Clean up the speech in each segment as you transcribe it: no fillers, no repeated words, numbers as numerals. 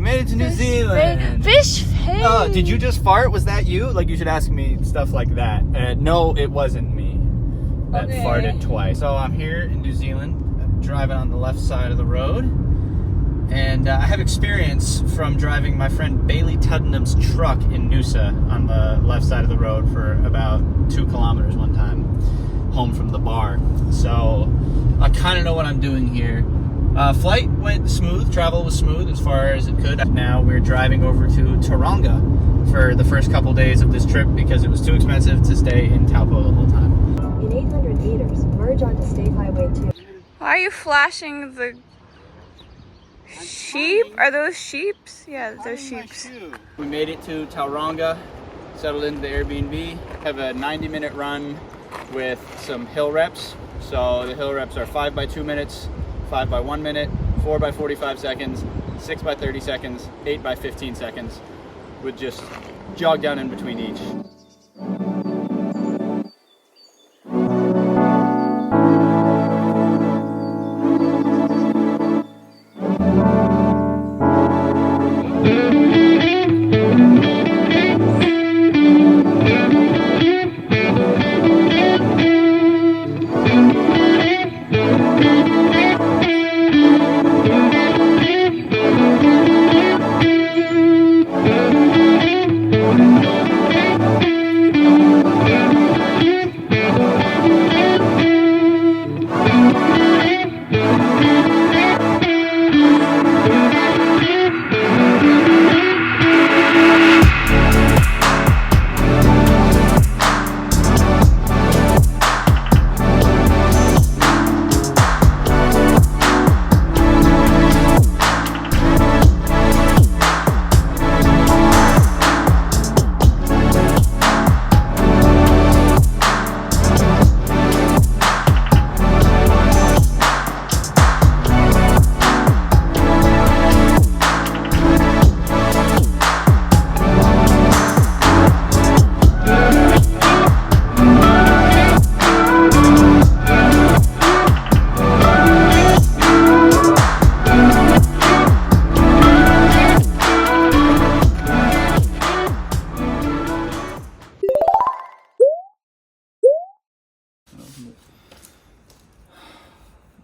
made it to New Zealand. Fish face. Oh, did you just fart? Was that you? Like, you should ask me stuff like that. No, it wasn't me that farted twice. So I'm here in New Zealand, driving on the left side of the road. And I have experience from driving my friend Bailey Tuddenham's truck in Noosa on the left side of the road for about 2 kilometers one time, home from the bar. So I kind of know what I'm doing here. Flight went smooth, travel was smooth as far as it could. Now we're driving over to Tauranga for the first couple days of this trip because it was too expensive to stay in Taupo the whole time. In 800 meters, merge onto State Highway 2. Why are you flashing the sheep? Are those sheeps? Yeah, they're sheeps. We made it to Tauranga, settled into the Airbnb, have a 90-minute run with some hill reps. So the hill reps are 5 by 2 minutes, 5 by 1 minute, 4 by 45 seconds, 6 by 30 seconds, 8 by 15 seconds, with just jog down in between each.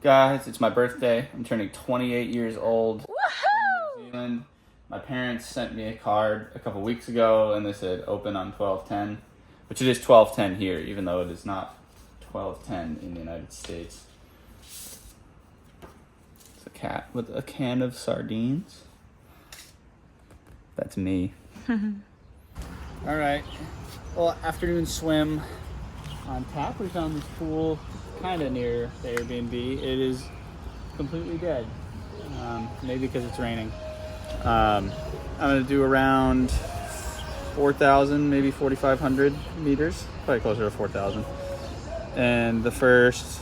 Guys, it's my birthday. I'm turning 28 years old. Woohoo! In New Zealand. My parents sent me a card a couple weeks ago and they said open on 12/10, which it is 12/10 here, even though it is not 12/10 in the United States. It's a cat with a can of sardines. That's me. All right. Well, afternoon swim on tap. We found this pool kind of near the Airbnb. It is completely dead, maybe because it's raining. I'm gonna do around 4,000, maybe 4,500 meters, probably closer to 4,000, and the first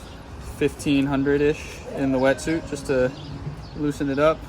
1,500-ish in the wetsuit just to loosen it up.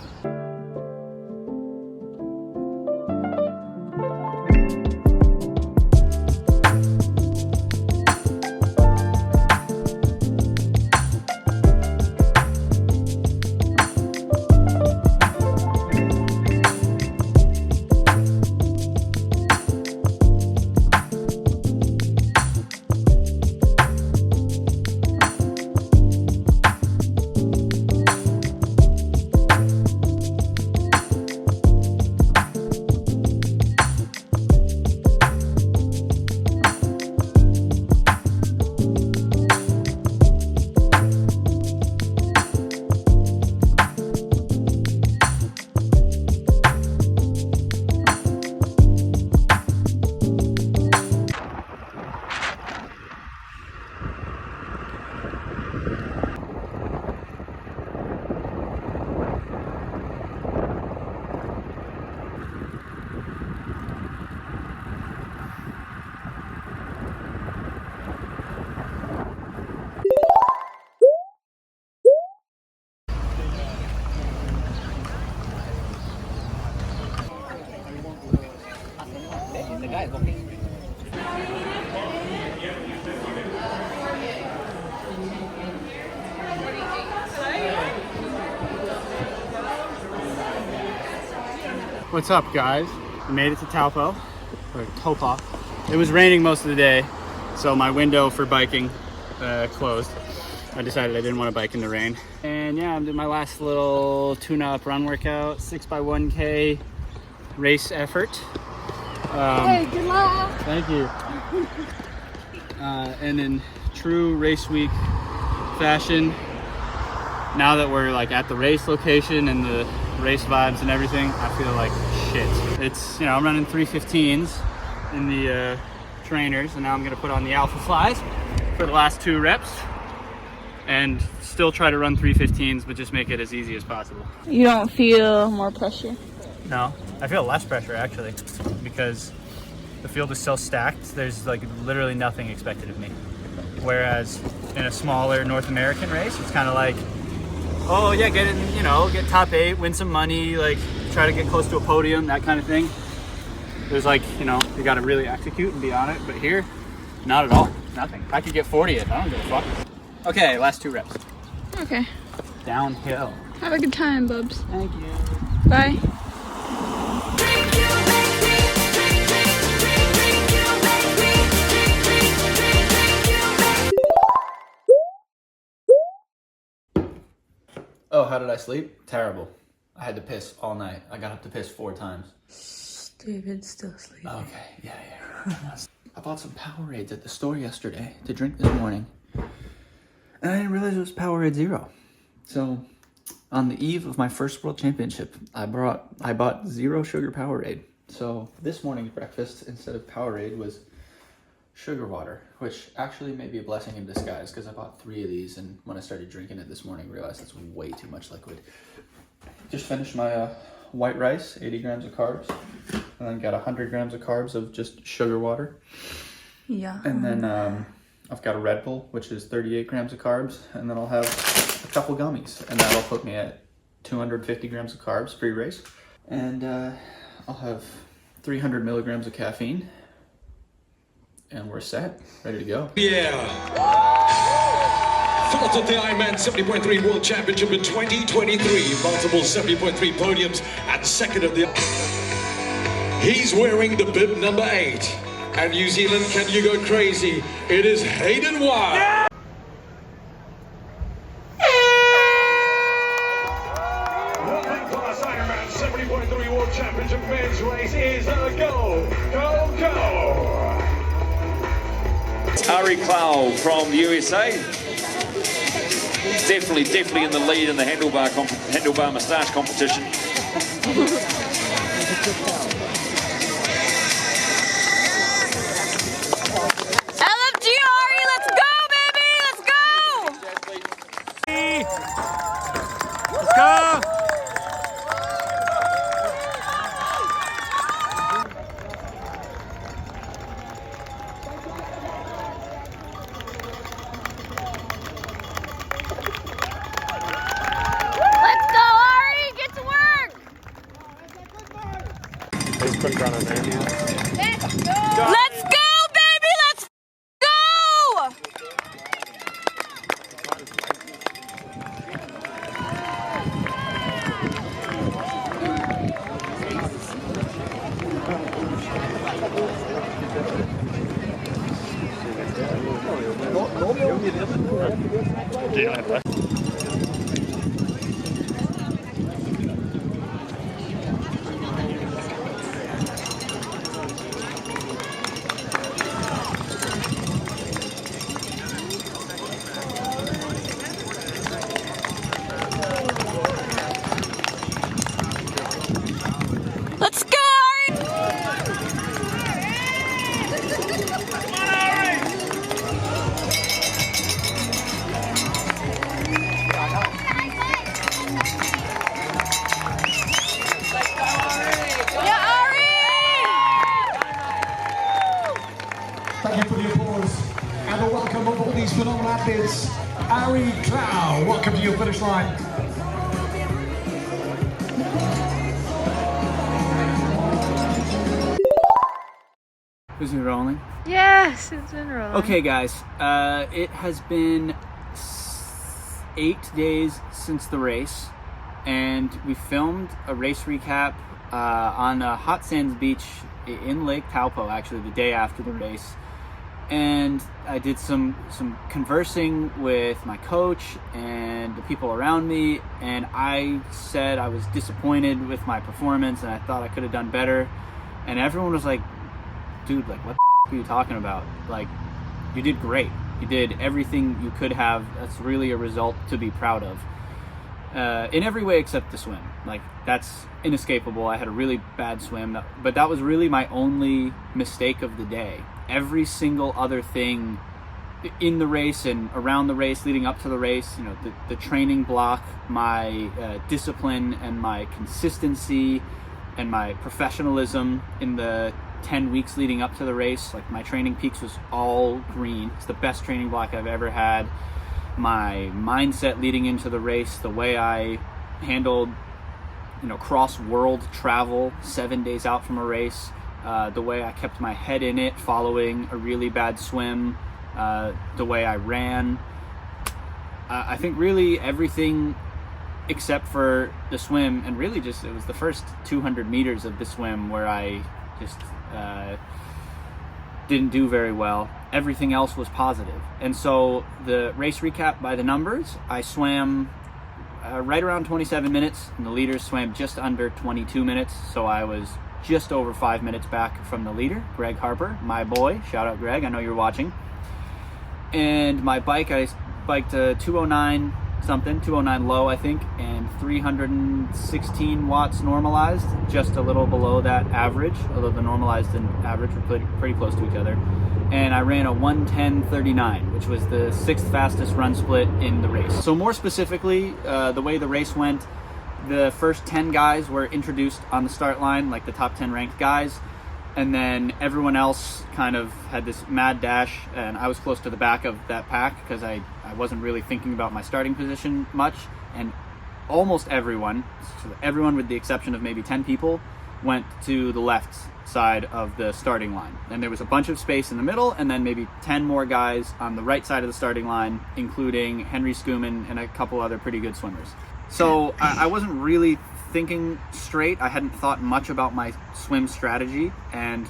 guy is walking. What's up, guys? We made it to Taupo, or Topa. It was raining most of the day, so my window for biking closed. I decided I didn't want to bike in the rain. And yeah, I'm doing my last little tune-up run workout, 6x1K race effort. Hey, good luck! Thank you. And in true race week fashion, now that we're like at the race location and the race vibes and everything, I feel like shit. It's, you know, I'm running 3:15s in the trainers, and now I'm gonna put on the Alpha Flies for the last 2 reps and still try to run 3:15s, but just make it as easy as possible. You don't feel more pressure? No, I feel less pressure actually, because the field is so stacked. There's like literally nothing expected of me. Whereas in a smaller North American race, it's kind of like, oh yeah, get in, you know, get top 8, win some money, like try to get close to a podium, that kind of thing. There's like, you know, you got to really execute and be on it. But here, not at all. Nothing. I could get 40th. I don't give a fuck. Okay, last 2 reps. Okay. Downhill. Have a good time, bubs. Thank you. Bye. Oh, how did I sleep? Terrible. I had to piss all night. I got up to piss 4 times. David's still sleeping. Okay, yeah. I bought some Powerades at the store yesterday to drink this morning. And I didn't realize it was Powerade Zero. So, on the eve of my first world championship, I bought 0 sugar Powerade. So, this morning's breakfast, instead of Powerade, was sugar water, which actually may be a blessing in disguise, because I bought 3 of these, and when I started drinking it this morning, I realized it's way too much liquid. Just finished my white rice, 80 grams of carbs, and then got 100 grams of carbs of just sugar water. Yeah. And then I've got a Red Bull, which is 38 grams of carbs, and then I'll have a couple gummies, and that'll put me at 250 grams of carbs pre-race. And I'll have 300 milligrams of caffeine, and we're set, ready to go. Yeah. Thoughts of the Ironman 70.3 World Championship in 2023. Multiple 70.3 podiums and second of the... He's wearing the bib number 8. And New Zealand, can you go crazy? It is Hayden Wild. Yeah! World-class Ironman 70.3 World Championship men's race is a go, go, go. Ari Clow from the USA. Definitely in the lead in the handlebar moustache competition. LFG Ari, let's go, baby! Let's go! Let's go! Let's go, Ari! Get to work! Let's put it on there. Let's go, baby! Let's go! Let's go, Ari! Yeah, Ari! Thank you for the applause and a welcome of all these phenomenal athletes. Ari Clow, welcome to your finish line. Is it rolling? Yes, it's been rolling. Okay, guys. It has been 8 days since the race, and we filmed a race recap on a hot sands beach in Lake Taupo, actually the day after the race. And I did some conversing with my coach and the people around me, and I said I was disappointed with my performance and I thought I could have done better. And everyone was like, dude, like, what the are you talking about? Like, you did great. You did everything you could have. That's really a result to be proud of. In every way except the swim. Like, that's inescapable. I had a really bad swim, but that was really my only mistake of the day. Every single other thing in the race and around the race, leading up to the race, you know, the training block, my discipline and my consistency and my professionalism in the 10 weeks leading up to the race, like my training peaks was all green. It's the best training block I've ever had. My mindset leading into the race, the way I handled, you know, cross-world travel 7 days out from a race, the way I kept my head in it following a really bad swim, the way I ran. I think really everything except for the swim, and really just it was the first 200 meters of the swim where I just didn't do very well. Everything else was positive. And so the race recap by the numbers, I swam right around 27 minutes, and the leaders swam just under 22 minutes. So I was just over 5 minutes back from the leader, Greg Harper, my boy. Shout out, Greg. I know you're watching. And my bike, I biked a 209 something, 209 low, I think, and 316 watts normalized, just a little below that average, although the normalized and average were pretty close to each other. And I ran a 1:10:39, which was the 6th fastest run split in the race. So more specifically, the way the race went, the first 10 guys were introduced on the start line, like the top 10 ranked guys, and then everyone else kind of had this mad dash, and I was close to the back of that pack because I wasn't really thinking about my starting position much, and almost everyone with the exception of maybe 10 people, went to the left side of the starting line. And there was a bunch of space in the middle, and then maybe 10 more guys on the right side of the starting line, including Henry Skuman and a couple other pretty good swimmers. So I wasn't really thinking straight. I hadn't thought much about my swim strategy, and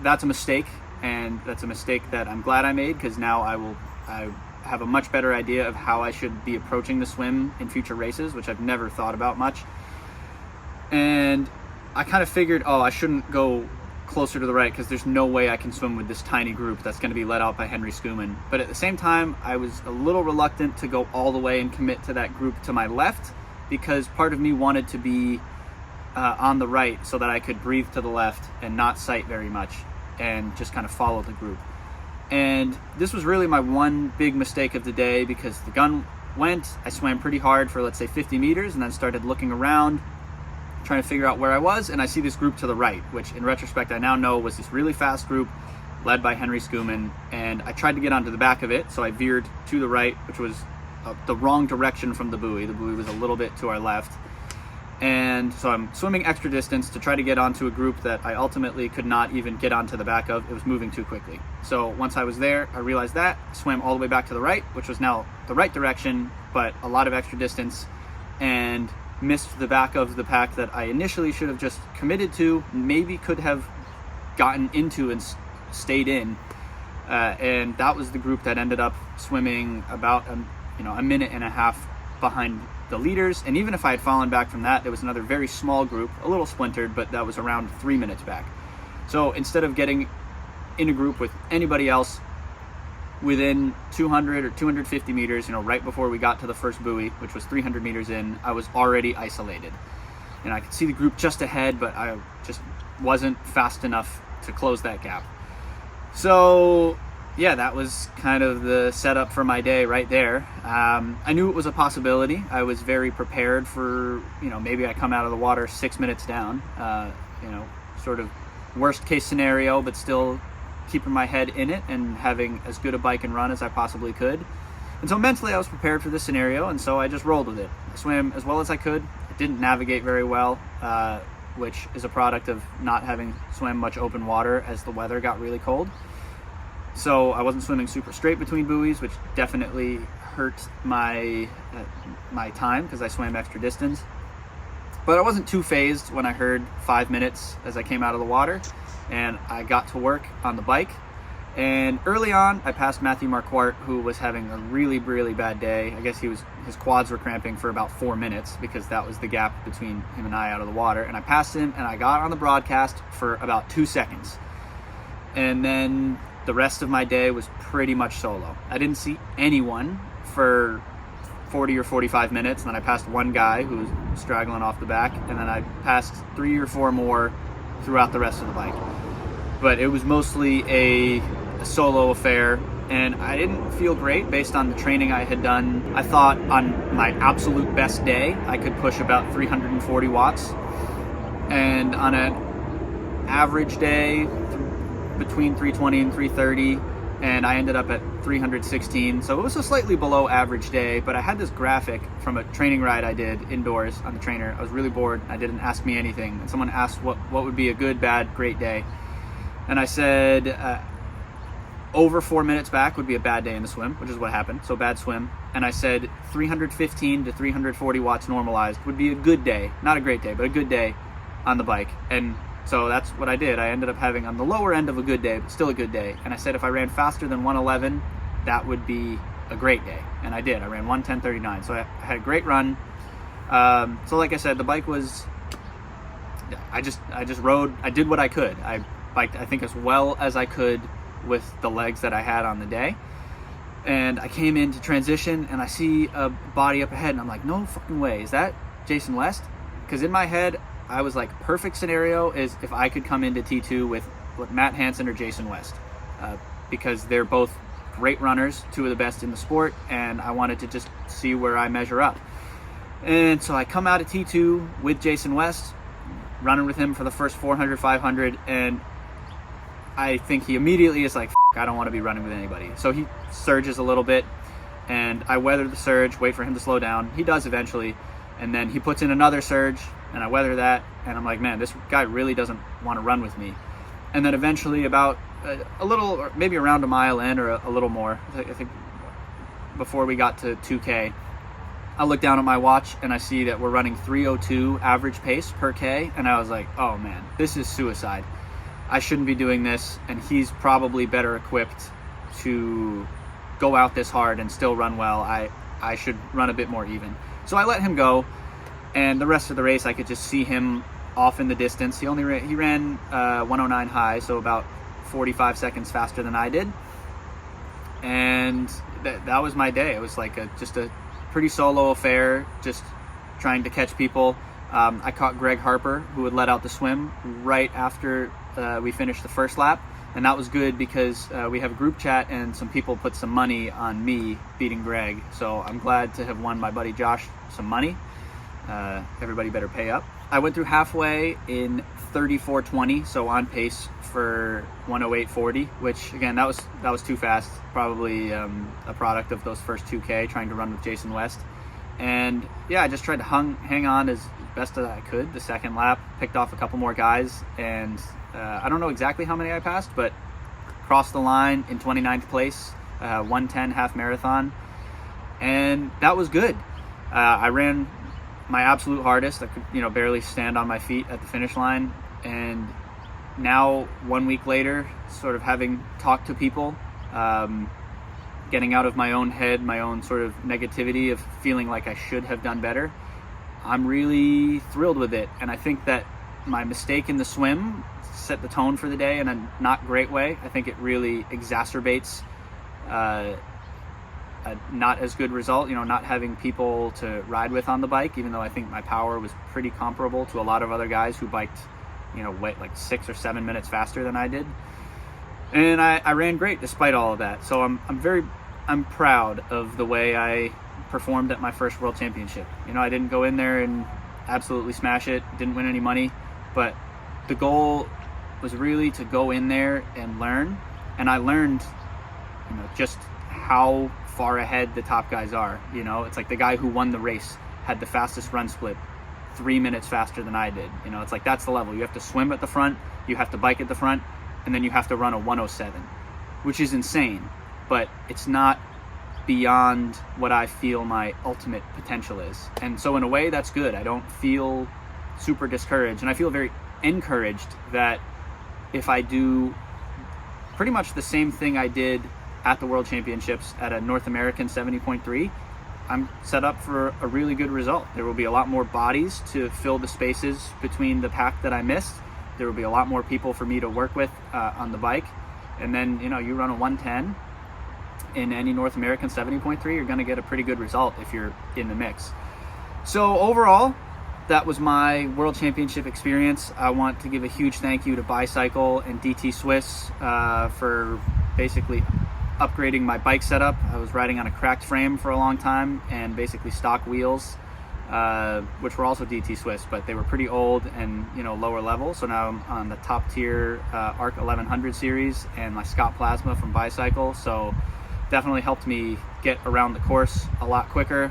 that's a mistake, and that's a mistake that I'm glad I made, because now I have a much better idea of how I should be approaching the swim in future races, which I've never thought about much. And I kind of figured, I shouldn't go closer to the right because there's no way I can swim with this tiny group that's going to be led out by Henry Skuman. But at the same time, I was a little reluctant to go all the way and commit to that group to my left, because part of me wanted to be on the right so that I could breathe to the left and not sight very much and just kind of follow the group. And this was really my one big mistake of the day, because the gun went, I swam pretty hard for, let's say, 50 meters, and then started looking around, trying to figure out where I was, and I see this group to the right, which in retrospect I now know was this really fast group led by Henry Skuman, and I tried to get onto the back of it, so I veered to the right, which was the wrong direction from the buoy. The buoy was a little bit to our left, and so I'm swimming extra distance to try to get onto a group that I ultimately could not even get onto the back of. It was moving too quickly. So once I was there, I realized that, swam all the way back to the right, which was now the right direction, but a lot of extra distance, and missed the back of the pack that I initially should have just committed to, maybe could have gotten into and stayed in. And that was the group that ended up swimming about a minute and a half behind the leaders. And even if I had fallen back from that, there was another very small group, a little splintered, but that was around 3 minutes back. So instead of getting in a group with anybody else within 200 or 250 meters, right before we got to the first buoy, which was 300 meters in, I was already isolated. And I could see the group just ahead, but I just wasn't fast enough to close that gap. So yeah, that was kind of the setup for my day right there. I knew it was a possibility. I was very prepared for, maybe I come out of the water 6 minutes down, sort of worst case scenario, but still keeping my head in it and having as good a bike and run as I possibly could. And so mentally I was prepared for this scenario, and so I just rolled with it. I swam as well as I could. I didn't navigate very well, which is a product of not having swam much open water as the weather got really cold. So I wasn't swimming super straight between buoys, which definitely hurt my time because I swam extra distance. But I wasn't too phased when I heard 5 minutes as I came out of the water, and I got to work on the bike. And early on, I passed Matthew Marquardt, who was having a really, really bad day. I guess his quads were cramping for about 4 minutes because that was the gap between him and I out of the water. And I passed him, and I got on the broadcast for about 2 seconds. And then the rest of my day was pretty much solo. I didn't see anyone for 40 or 45 minutes, and then I passed one guy who was straggling off the back, and then I passed 3 or 4 more throughout the rest of the bike. But it was mostly a solo affair, and I didn't feel great based on the training I had done. I thought on my absolute best day I could push about 340 watts, and on an average day between 320 and 330, and I ended up at 316. So it was a slightly below average day, but I had this graphic from a training ride I did indoors on the trainer. I was really bored. I didn't ask me anything, and someone asked what would be a good, bad, great day. And I said over 4 minutes back would be a bad day in the swim, which is what happened, so bad swim. And I said 315 to 340 watts normalized would be a good day, not a great day, but a good day on the bike. And so that's what I did. I ended up having on the lower end of a good day, but still a good day. And I said if I ran faster than 111, that would be a great day. And I did. I ran 110.39, so I had a great run. So like I said, the bike was, I just rode, I did what I could. I biked, I think, as well as I could with the legs that I had on the day. And I came into transition, and I see a body up ahead, and I'm like, no fucking way, is that Jason West? Because in my head, I was like, perfect scenario is if I could come into T2 with Matt Hansen or Jason West, because they're both great runners, 2 of the best in the sport, and I wanted to just see where I measure up. And so I come out of T2 with Jason West, running with him for the first 400, 500, and I think he immediately is like, I don't want to be running with anybody. So he surges a little bit, and I weather the surge, wait for him to slow down. He does eventually, and then he puts in another surge, and I weather that, and I'm like, man, this guy really doesn't want to run with me. And then eventually about a little, or maybe around a mile in, or a little more, I think before we got to 2K, I look down at my watch and I see that we're running 3:02 average pace per K, and I was like, oh man, this is suicide. I shouldn't be doing this, and he's probably better equipped to go out this hard and still run well. I should run a bit more even. So I let him go, and the rest of the race I could just see him off in the distance. He ran 109 high, so about 45 seconds faster than I did. And that was my day. It was like just a pretty solo affair, just trying to catch people. I caught Greg Harper, who had let out the swim right after we finished the first lap, and that was good because we have a group chat and some people put some money on me beating Greg, so I'm glad to have won my buddy Josh some money. Everybody better pay up. I went through halfway in 34:20, so on pace for 108.40, which again, that was too fast, probably a product of those first 2K trying to run with Jason West. And yeah, I just tried to hang on as best as I could. The second lap, picked off a couple more guys, and I don't know exactly how many I passed, but crossed the line in 29th place, 110 half marathon, and that was good. I ran my absolute hardest. I could, barely stand on my feet at the finish line, and now 1 week later, sort of having talked to people, getting out of my own head, my own sort of negativity of feeling like I should have done better, I'm really thrilled with it. And I think that my mistake in the swim set the tone for the day in a not great way. I think it really exacerbates a not as good result, not having people to ride with on the bike, even though I think my power was pretty comparable to a lot of other guys who biked, like 6 or 7 minutes faster than I did. And I ran great despite all of that. So I'm proud of the way I performed at my first World Championship. I didn't go in there and absolutely smash it, didn't win any money, but the goal was really to go in there and learn. And I learned, just how far ahead the top guys are. It's like the guy who won the race had the fastest run split 3 minutes faster than I did. It's like that's the level. You have to swim at the front, you have to bike at the front, and then you have to run a 107, which is insane, but it's not beyond what I feel my ultimate potential is. And so in a way, that's good. I don't feel super discouraged, and I feel very encouraged that if I do pretty much the same thing I did at the World Championships at a North American 70.3, I'm set up for a really good result. There will be a lot more bodies to fill the spaces between the pack that I missed. There will be a lot more people for me to work with on the bike. And then, you know, you run a 110 in any North American 70.3, you're going to get a pretty good result if you're in the mix. So overall, that was my World Championship experience. I want to give a huge thank you to Bicycle and DT Swiss for basically upgrading my bike setup. I was riding on a cracked frame for a long time and basically stock wheels, which were also DT Swiss, but they were pretty old and, you know, lower level. So now I'm on the top tier ARC 1100 series and my Scott Plasma from Bicycle. So definitely helped me get around the course a lot quicker.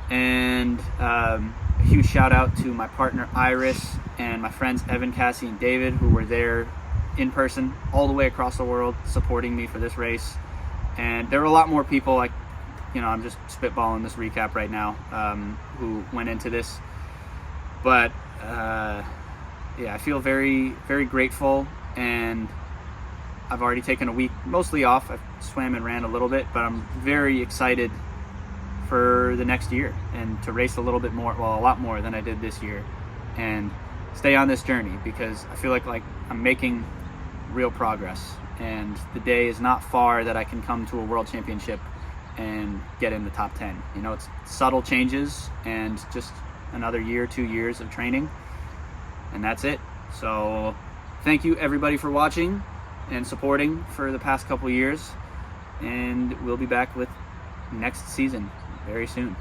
And a huge shout out to my partner Iris and my friends Evan, Cassie, and David, who were there in person all the way across the world supporting me for this race. And there were a lot more people, like, you know, I'm just spitballing this recap right now, who went into this. But yeah, I feel very, very grateful, and I've already taken a week mostly off. I swam and ran a little bit, but I'm very excited for the next year and to race a little bit more, well, a lot more than I did this year, and stay on this journey, because I feel like I'm making real progress, and the day is not far that I can come to a World Championship and get in the top 10. You know, it's subtle changes and just another year, 2 years of training, and that's it. So thank you everybody for watching and supporting for the past couple years, and we'll be back with next season very soon.